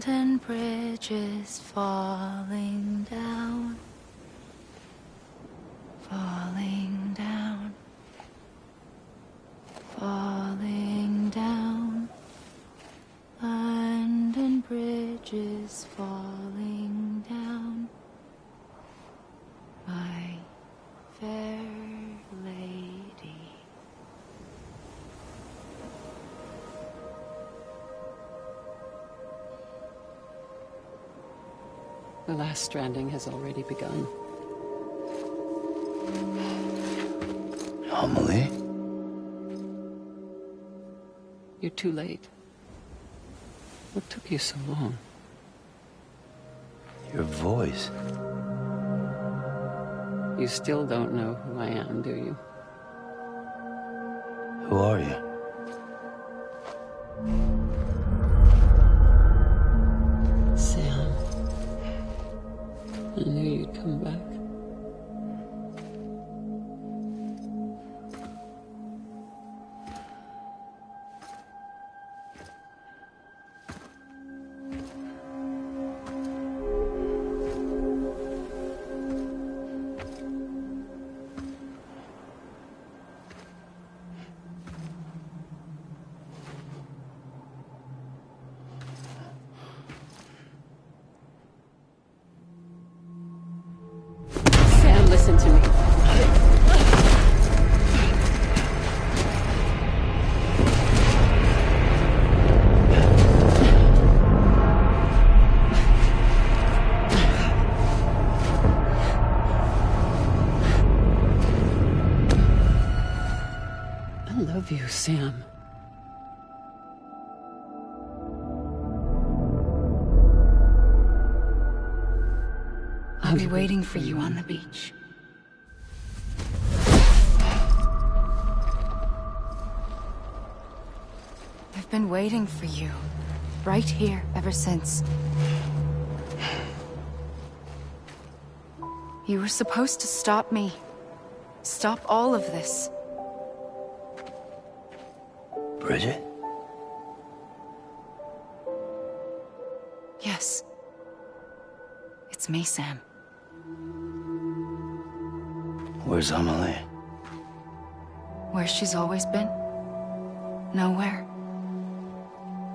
London Bridge is falling down, falling down, falling down. London Bridge is falling down, my fair lady. The last stranding has already begun. Amelie? You're too late. What took you so long? Your voice. You still don't know who I am, do you? Who are you? Sam. I knew you'd come back. Sam, listen to me. I love you, Sam. I'll be waiting for you on the beach. I've been waiting for you, right here, ever since. You were supposed to stop me. Stop all of this. Bridget? Yes. It's me, Sam. Where's Amelie? Where she's always been. Nowhere.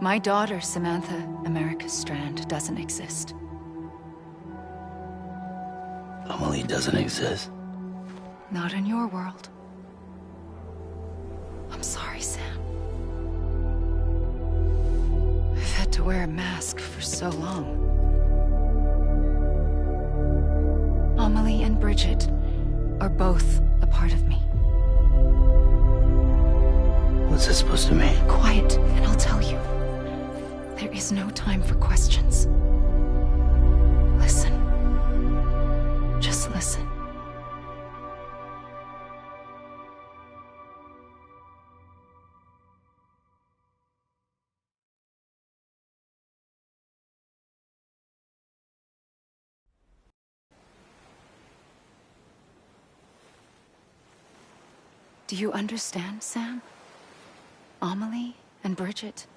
My daughter, Samantha America Strand, doesn't exist. Amelie doesn't exist. Not in your world. I'm sorry, Sam. I've had to wear a mask for so long. Amelie and Bridget are both a part of me. What's that supposed to mean? Quiet, and I'll tell you. There is no time for questions. Listen. Just listen. Do you understand, Sam? Amelie and Bridget,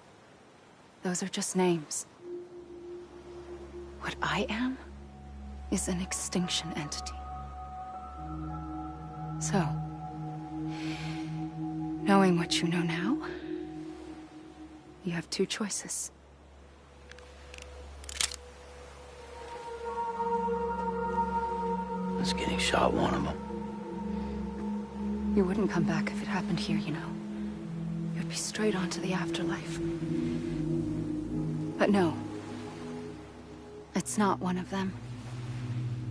those are just names. What I am is an extinction entity. So, knowing what you know now, you have two choices. Is getting shot one of them? You wouldn't come back if it happened here, you know. You'd be straight on to the afterlife. But no. It's not one of them.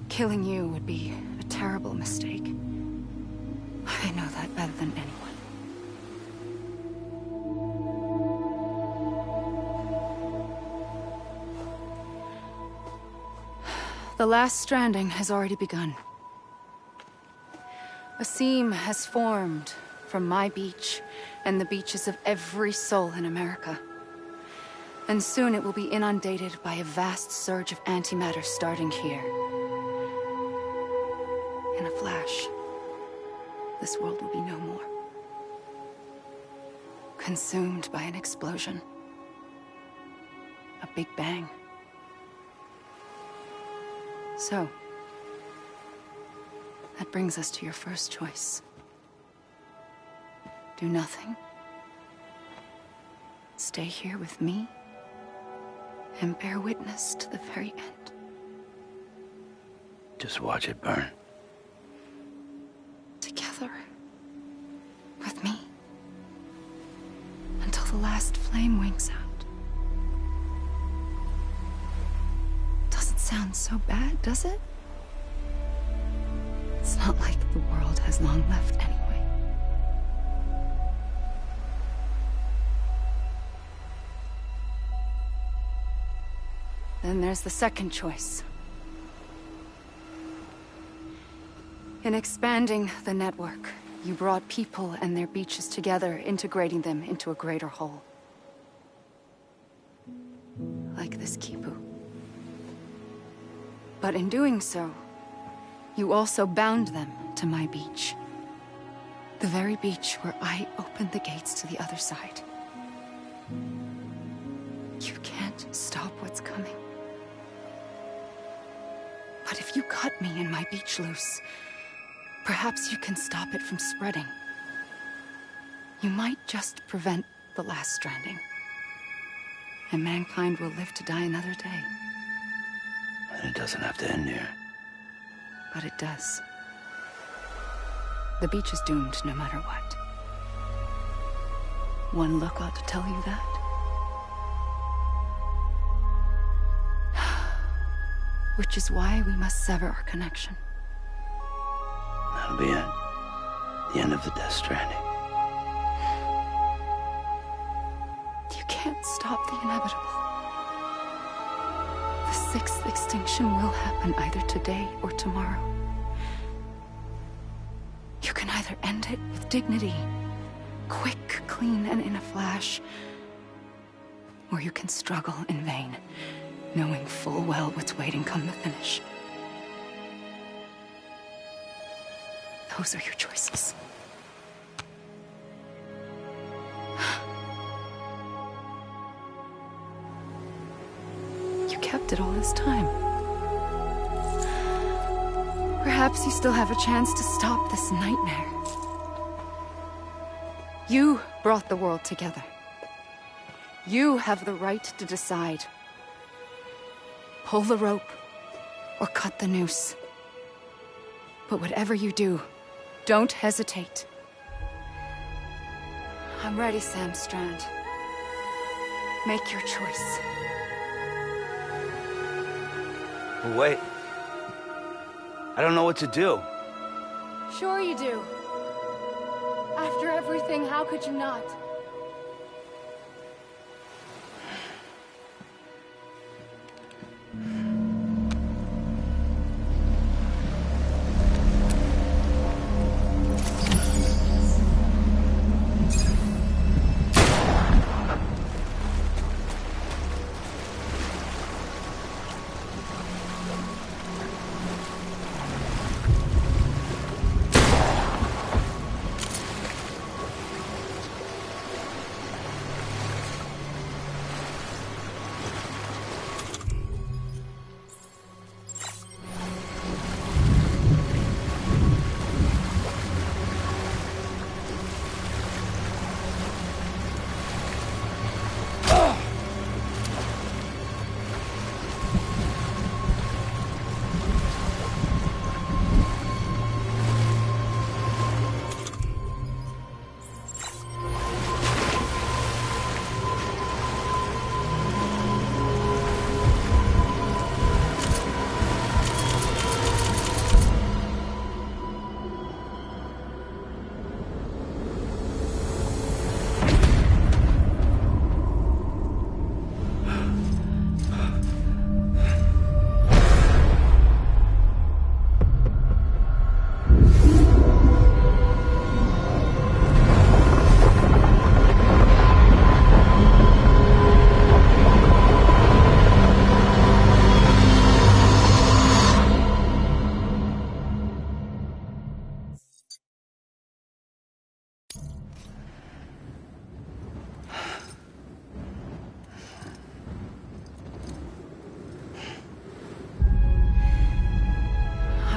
Killing you would be a terrible mistake. I know that better than anyone. The last stranding has already begun. A seam has formed from my beach and the beaches of every soul in America. And soon it will be inundated by a vast surge of antimatter starting here. In a flash, this world will be no more. Consumed by an explosion. A big bang. So, that brings us to your first choice. Do nothing. Stay here with me, and bear witness to the very end. Just watch it burn. Together. With me. Until the last flame winks out. Doesn't sound so bad, does it? It's not like the world has long left anyway. Then there's the second choice. In expanding the network, you brought people and their beaches together, integrating them into a greater whole. Like this Kipu. But in doing so, you also bound them to my beach. The very beach where I opened the gates to the other side. You can't stop what's coming. But if you cut me and my beach loose, perhaps you can stop it from spreading. You might just prevent the last stranding. And mankind will live to die another day. And it doesn't have to end here. But it does. The beach is doomed no matter what. One look ought to tell you that. Which is why we must sever our connection. That'll be it. The end of the Death Stranding. You can't stop the inevitable. The sixth extinction will happen either today or tomorrow. You can either end it with dignity, quick, clean, and in a flash, or you can struggle in vain, knowing full well what's waiting come the finish. Those are your choices. You kept it all this time. Perhaps you still have a chance to stop this nightmare. You brought the world together. You have the right to decide. Pull the rope, or cut the noose. But whatever you do, don't hesitate. I'm ready, Sam Strand. Make your choice. Wait. I don't know what to do. Sure you do. After everything, how could you not?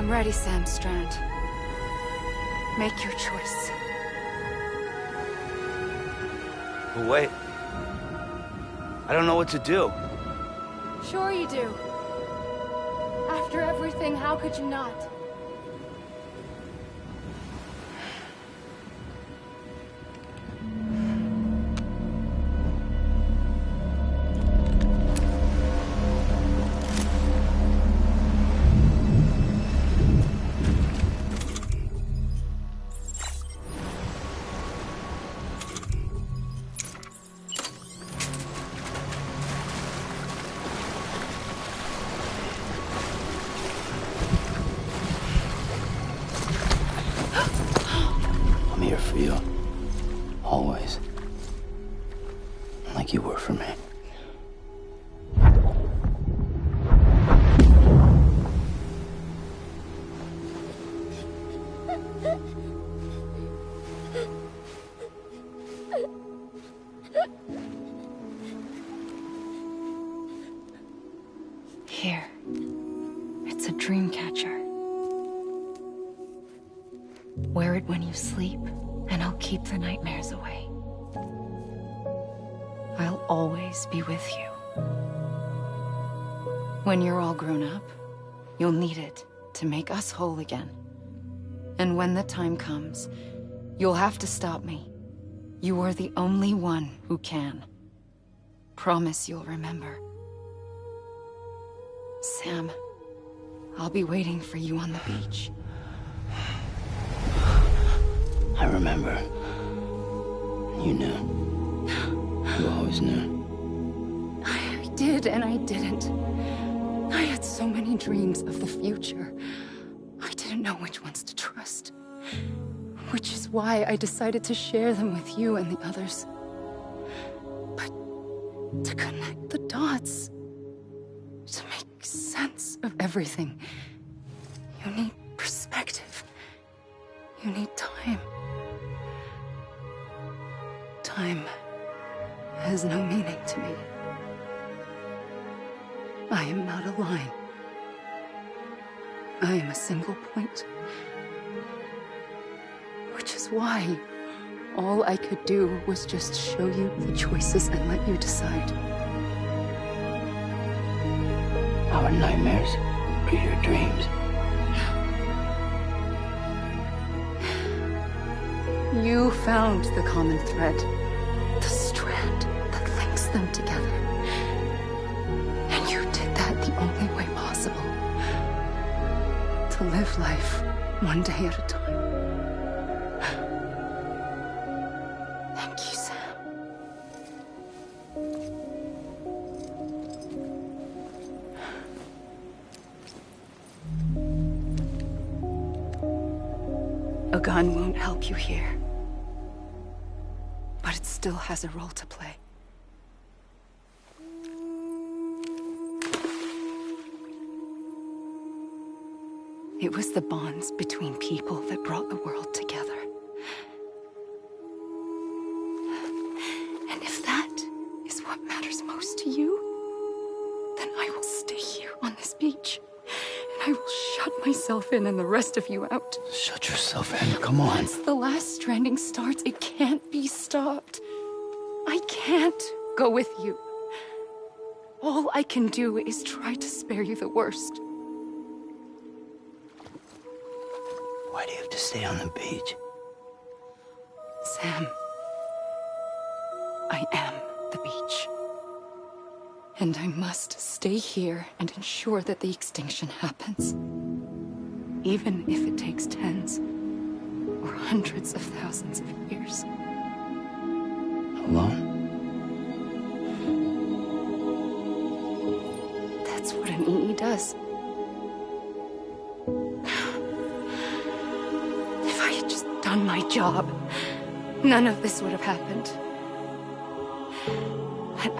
I'm ready, Sam Strand. Make your choice. But wait. I don't know what to do. Sure you do. After everything, how could you not? I'm here for you. Always. Like you were for me. Here. It's a dream catcher. Wear it when you sleep, and I'll keep the nightmares away. I'll always be with you. When you're all grown up, you'll need it to make us whole again. And when the time comes, you'll have to stop me. You are the only one who can. Promise you'll remember. Sam, I'll be waiting for you on the beach. I remember. You knew. You always knew. I did and I didn't. I had so many dreams of the future. I didn't know which ones to trust. Which is why I decided to share them with you and the others. But to connect the dots, to make sense of everything, you need perspective. You need time. Time has no meaning to me. I am not a line. I am a single point. Which is why all I could do was just show you the choices and let you decide. Our nightmares are your dreams. You found the common thread, the strand that links them together. And you did that the only way possible. To live life one day at a time. Thank you, Sam. A gun won't help you here. But it still has a role to play. It was the bonds between people that brought the world together. And if that is what matters most to you, then I will stay here on this beach. And I will shut myself in and the rest of you out. Shut yourself in, come on. Once the last stranding starts, it can't be stopped. I can't go with you. All I can do is try to spare you the worst. Why do you have to stay on the beach? Sam, I am the beach. And I must stay here and ensure that the extinction happens. Even if it takes tens or hundreds of thousands of years. Alone? That's what an EE does. If I had just done my job, none of this would have happened. But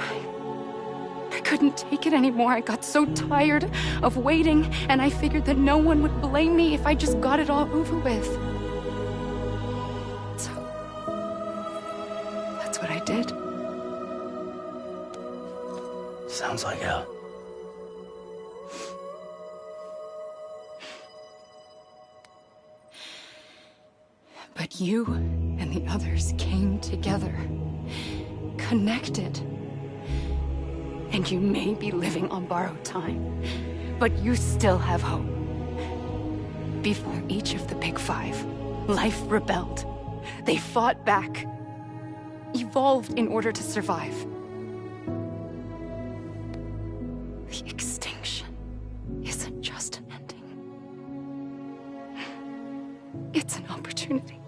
I couldn't take it anymore. I got so tired of waiting, and I figured that no one would blame me if I just got it all over with. So, that's what I did. Sounds like hell. You and the others came together, connected. And you may be living on borrowed time, but you still have hope. Before each of the Big Five, life rebelled. They fought back, evolved in order to survive. The extinction isn't just an ending. It's an opportunity.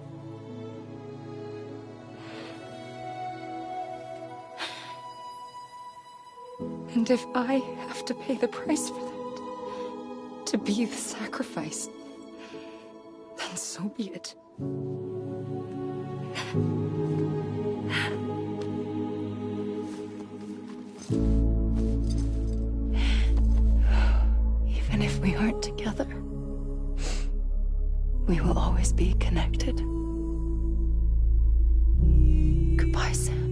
And if I have to pay the price for that, to be the sacrifice, then so be it. Even if we aren't together, we will always be connected. Goodbye, Sam.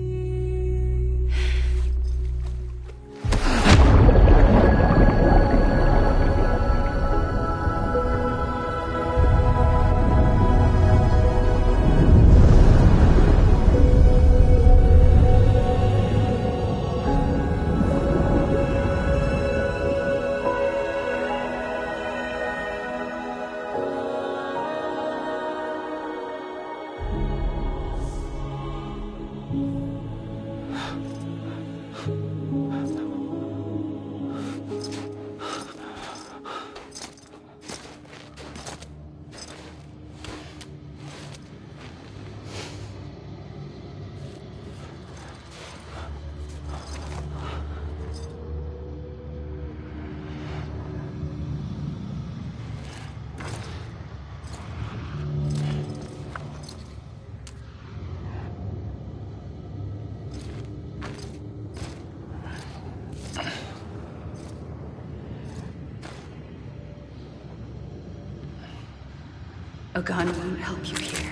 A gun won't help you here,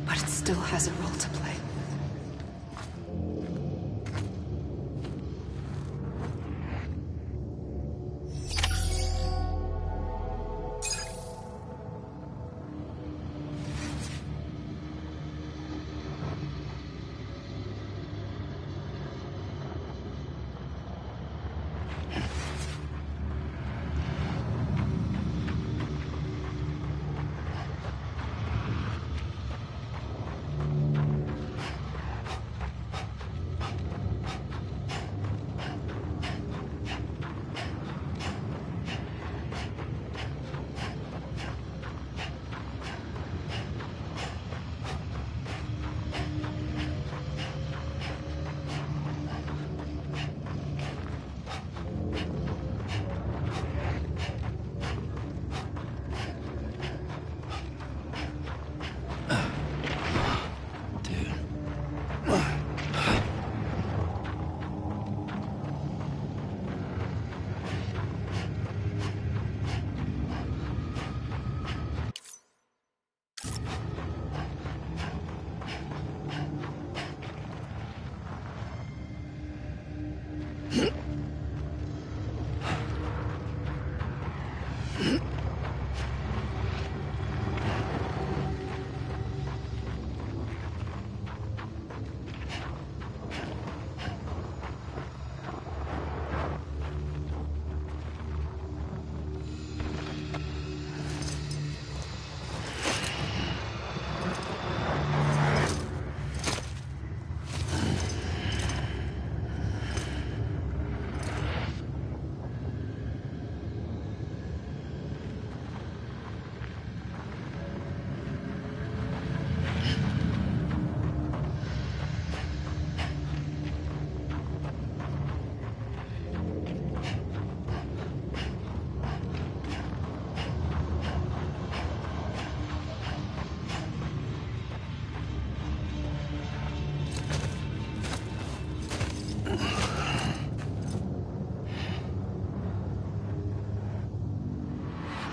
but it still has a role to play.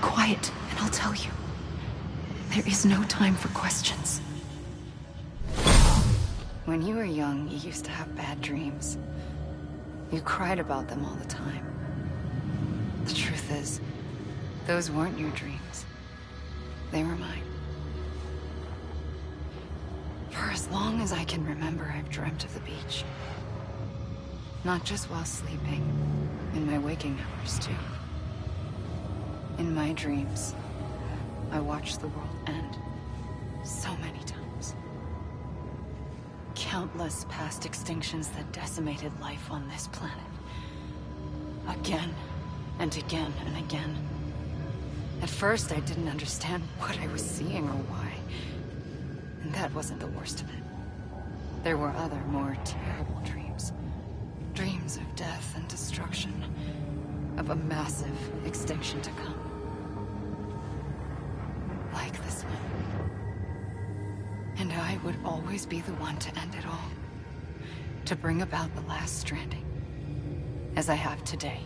Quiet, and I'll tell you. There is no time for questions. When you were young, you used to have bad dreams. You cried about them all the time. The truth is, those weren't your dreams. They were mine. For as long as I can remember, I've dreamt of the beach. Not just while sleeping, in my waking hours too. In my dreams, I watched the world end so many times. Countless past extinctions that decimated life on this planet. Again, and again, and again. At first, I didn't understand what I was seeing or why. And that wasn't the worst of it. There were other, more terrible dreams. Dreams of death and destruction. Of a massive extinction to come. Like this one. And I would always be the one to end it all. To bring about the last stranding. As I have today.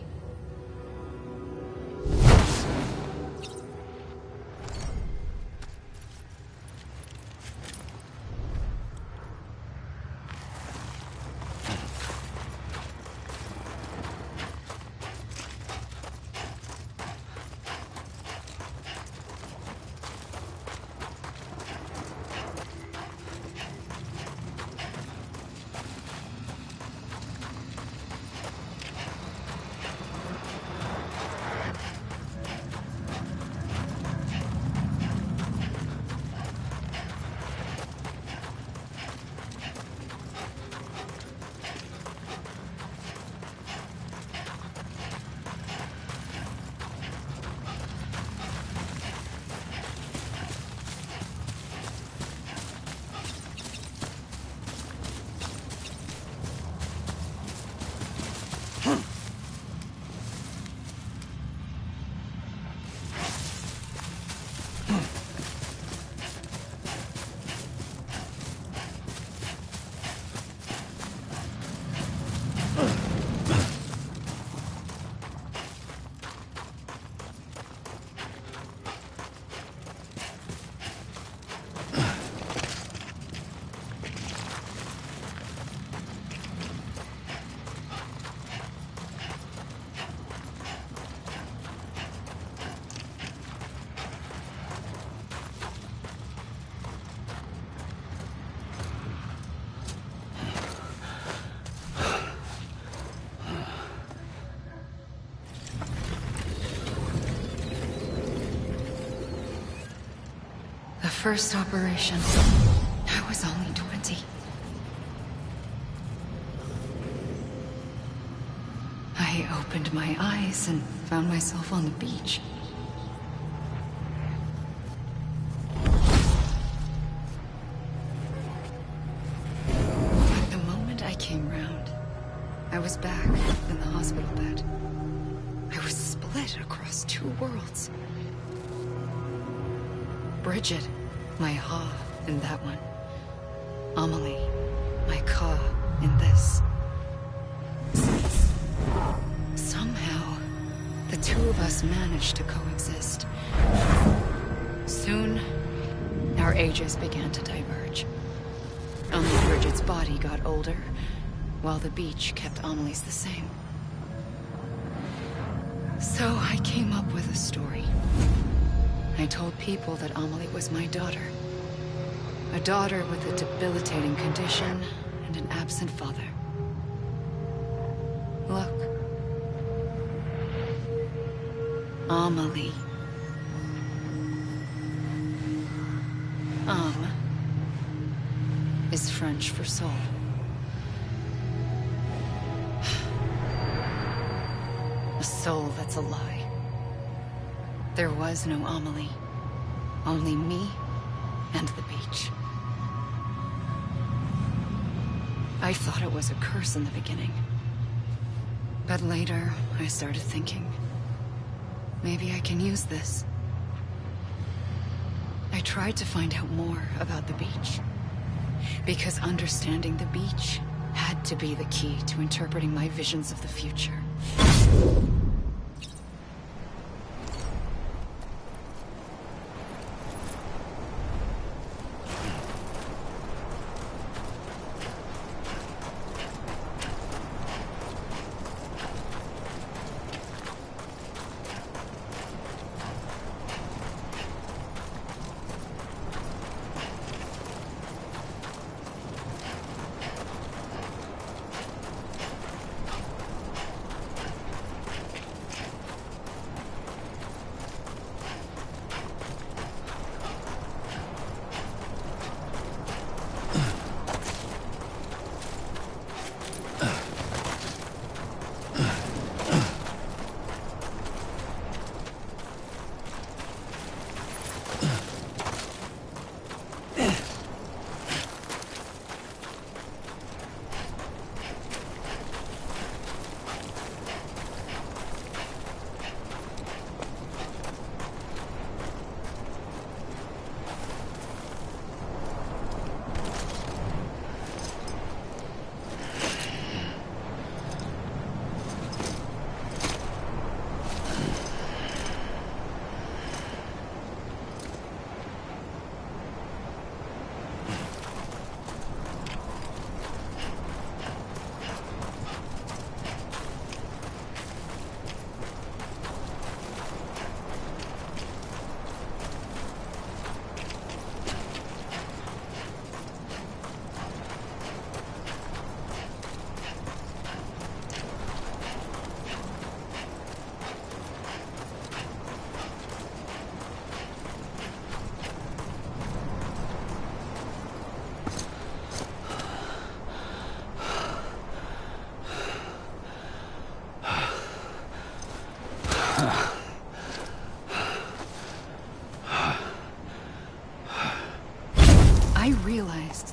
The first operation, I was only 20. I opened my eyes and found myself on the beach. But the moment I came round, I was back in the hospital bed. I was split across two worlds. Bridget, my Ha in that one. Amelie, my Ka in this. Somehow, the two of us managed to coexist. Soon, our ages began to diverge. Only Bridget's body got older, while the beach kept Amelie's the same. So I came up with a story. I told people that Amelie was my daughter. A daughter with a debilitating condition and an absent father. Look. Amelie. Is French for soul. A soul that's a lie. There was no Amelie. Only me and the beach. I thought it was a curse in the beginning. But later, I started thinking, maybe I can use this. I tried to find out more about the beach. Because understanding the beach had to be the key to interpreting my visions of the future.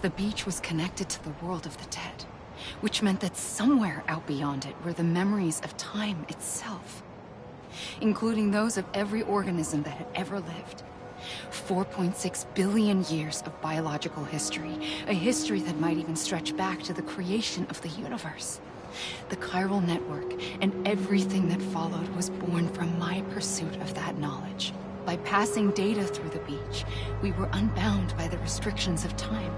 The beach was connected to the world of the dead, which meant that somewhere out beyond it were the memories of time itself, including those of every organism that had ever lived. 4.6 billion years of biological history, a history that might even stretch back to the creation of the universe. The chiral network and everything that followed was born from my pursuit of that knowledge. By passing data through the beach, we were unbound by the restrictions of time.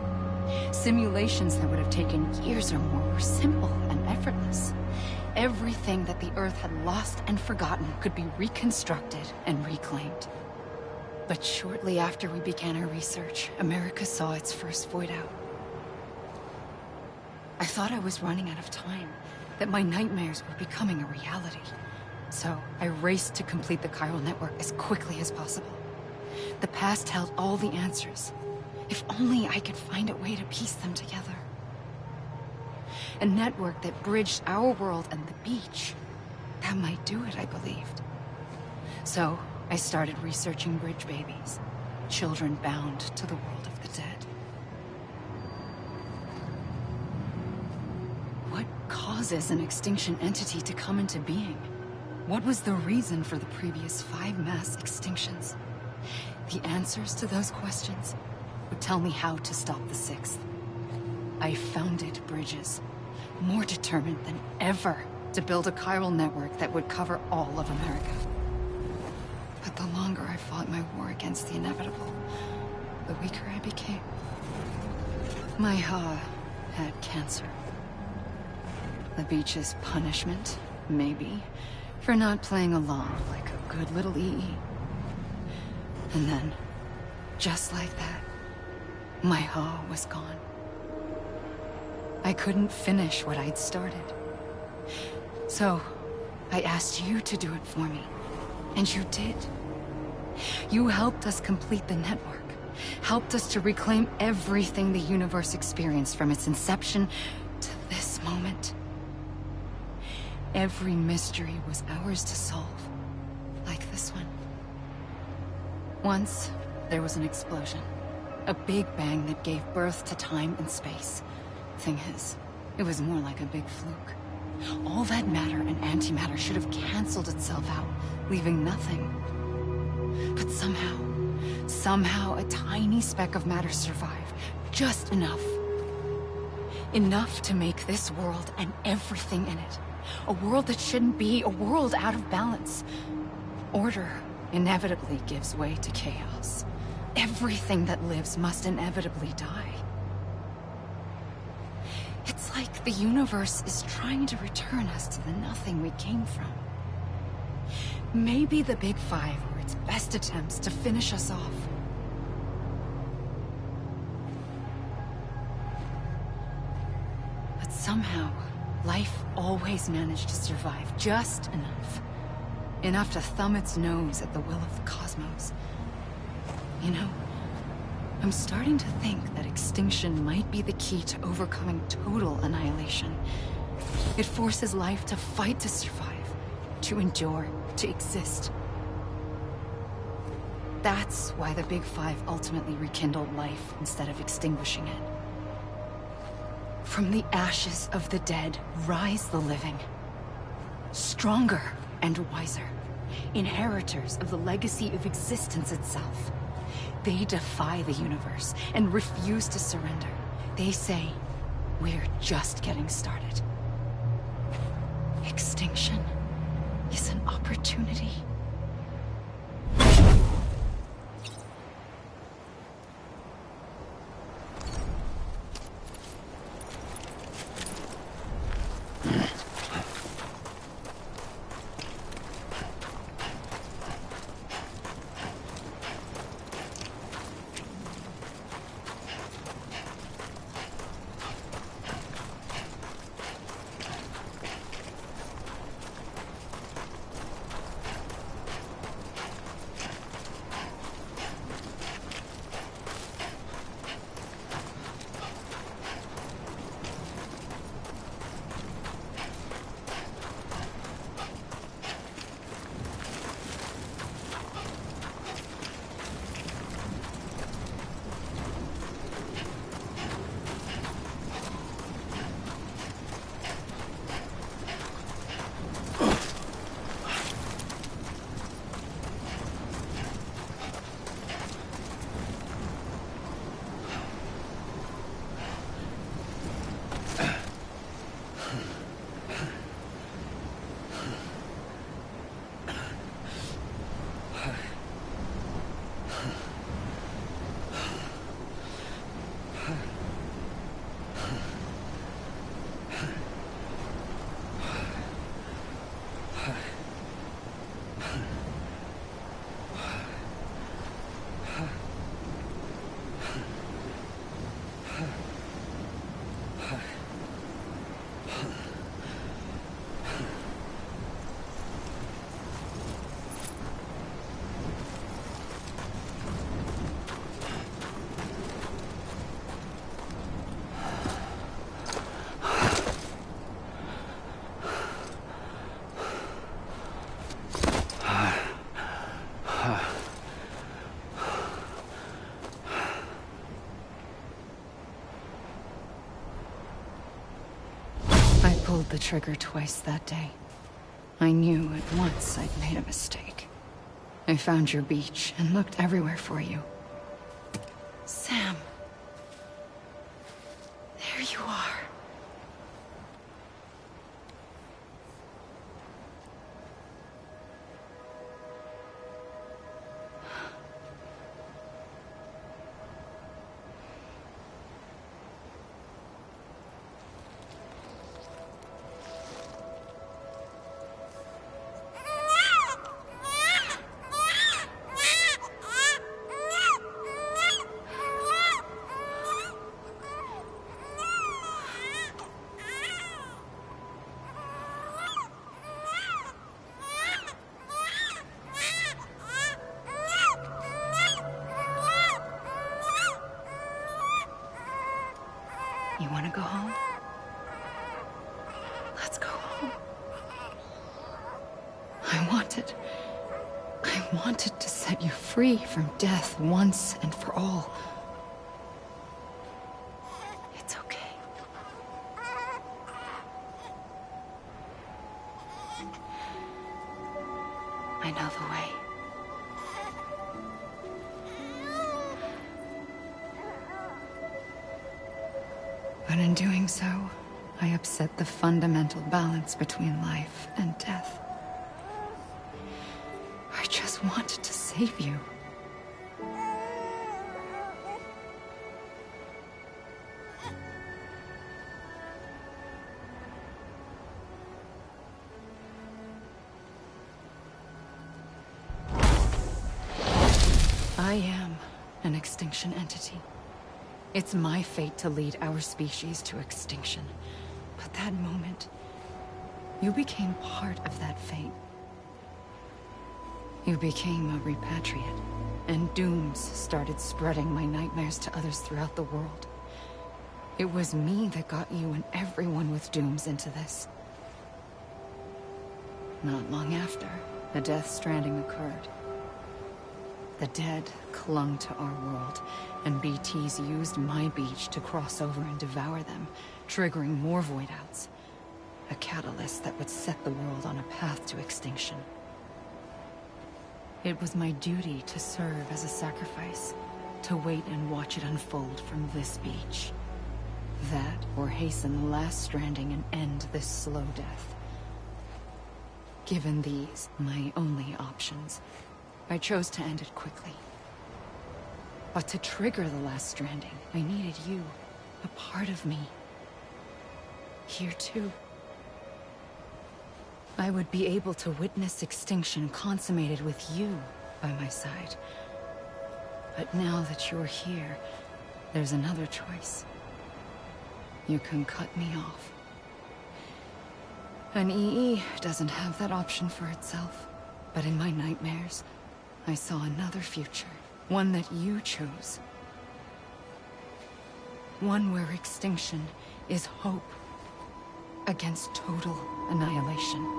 Simulations that would have taken years or more were simple and effortless. Everything that the Earth had lost and forgotten could be reconstructed and reclaimed. But shortly after we began our research, America saw its first void out. I thought I was running out of time, that my nightmares were becoming a reality. So I raced to complete the chiral network as quickly as possible. The past held all the answers. If only I could find a way to piece them together. A network that bridged our world and the beach. That might do it, I believed. So I started researching bridge babies, children bound to the world of the dead. What causes an extinction entity to come into being? What was the reason for the previous 5 mass extinctions? The answers to those questions would tell me how to stop the 6th. I founded bridges, more determined than ever to build a chiral network that would cover all of America. But the longer I fought my war against the inevitable, the weaker I became. My Ha had cancer. The beach's punishment, maybe, for not playing along like a good little EE. And then, just like that, my Ha was gone. I couldn't finish what I'd started. So, I asked you to do it for me. And you did. You helped us complete the network. Helped us to reclaim everything the universe experienced from its inception to this moment. Every mystery was ours to solve. Like this one. Once, there was an explosion. A big bang that gave birth to time and space. Thing is, it was more like a big fluke. All that matter and antimatter should have canceled itself out, leaving nothing. But somehow a tiny speck of matter survived. Just enough. Enough to make this world and everything in it. A world that shouldn't be, a world out of balance. Order inevitably gives way to chaos. Everything that lives must inevitably die. It's like the universe is trying to return us to the nothing we came from. Maybe the Big Five were its best attempts to finish us off. But somehow, life always managed to survive just enough. Enough to thumb its nose at the will of the cosmos. You know, I'm starting to think that extinction might be the key to overcoming total annihilation. It forces life to fight to survive, to endure, to exist. That's why the Big Five ultimately rekindled life instead of extinguishing it. From the ashes of the dead rise the living. Stronger and wiser. Inheritors of the legacy of existence itself. They defy the universe and refuse to surrender. They say, we're just getting started. Extinction is an opportunity. pulled the trigger twice that day. I knew at once I'd made a mistake. I found your beach and looked everywhere for you. Sam. There you are. You want to go home? Let's go home. I wanted to set you free from death once and for all. It's okay. I know the way. But in doing so, I upset the fundamental balance between life and death. I just wanted to save you. I am an extinction entity. It's my fate to lead our species to extinction. But that moment, you became part of that fate. You became a repatriate, and dooms started spreading my nightmares to others throughout the world. It was me that got you and everyone with dooms into this. Not long after, the death stranding occurred. The dead clung to our world, and BTs used my beach to cross over and devour them, triggering more void outs. A catalyst that would set the world on a path to extinction. It was my duty to serve as a sacrifice, to wait and watch it unfold from this beach. That, or hasten the last stranding and end this slow death. Given these, my only options, I chose to end it quickly. But to trigger the last stranding, I needed you, a part of me. Here too. I would be able to witness extinction consummated with you by my side. But now that you're here, there's another choice. You can cut me off. An EE doesn't have that option for itself. But in my nightmares, I saw another future. One that you chose. One where extinction is hope against total annihilation.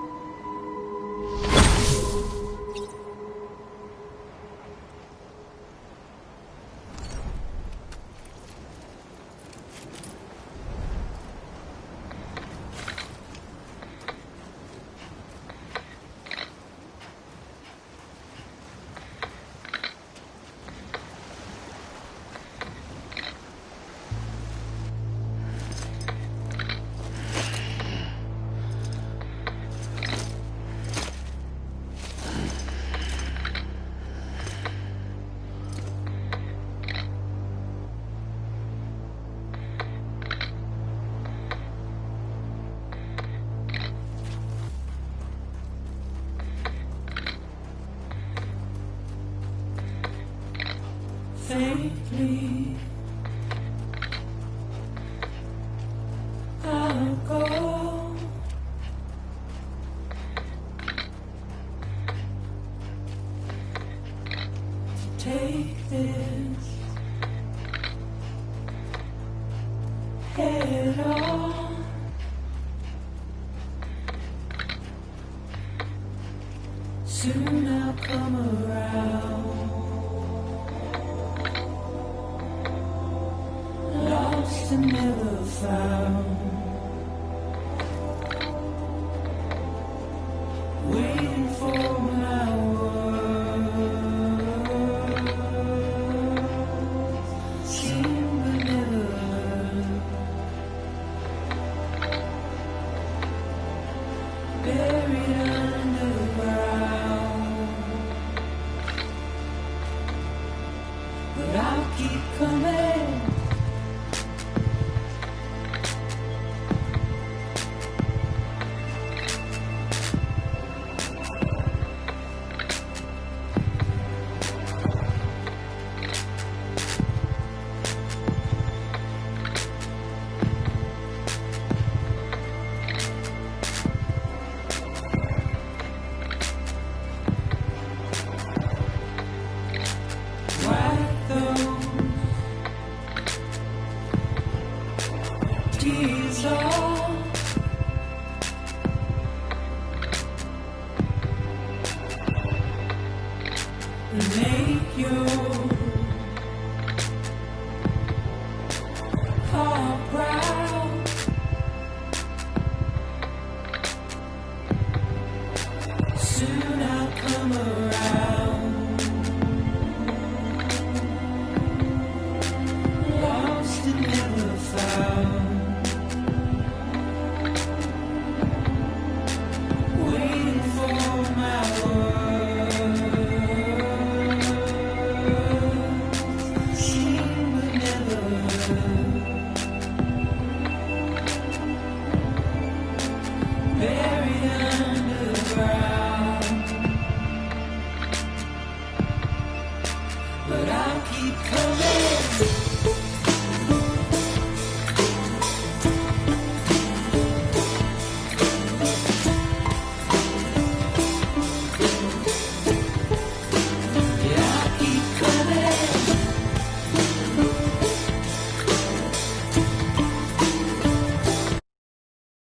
Faintly, I'll go. To take this head on. Soon I'll come around. Lost and never found. and make you all proud. Soon I'll come around. Lost and never found. Waiting for my words. Seen but never heard. Buried underground.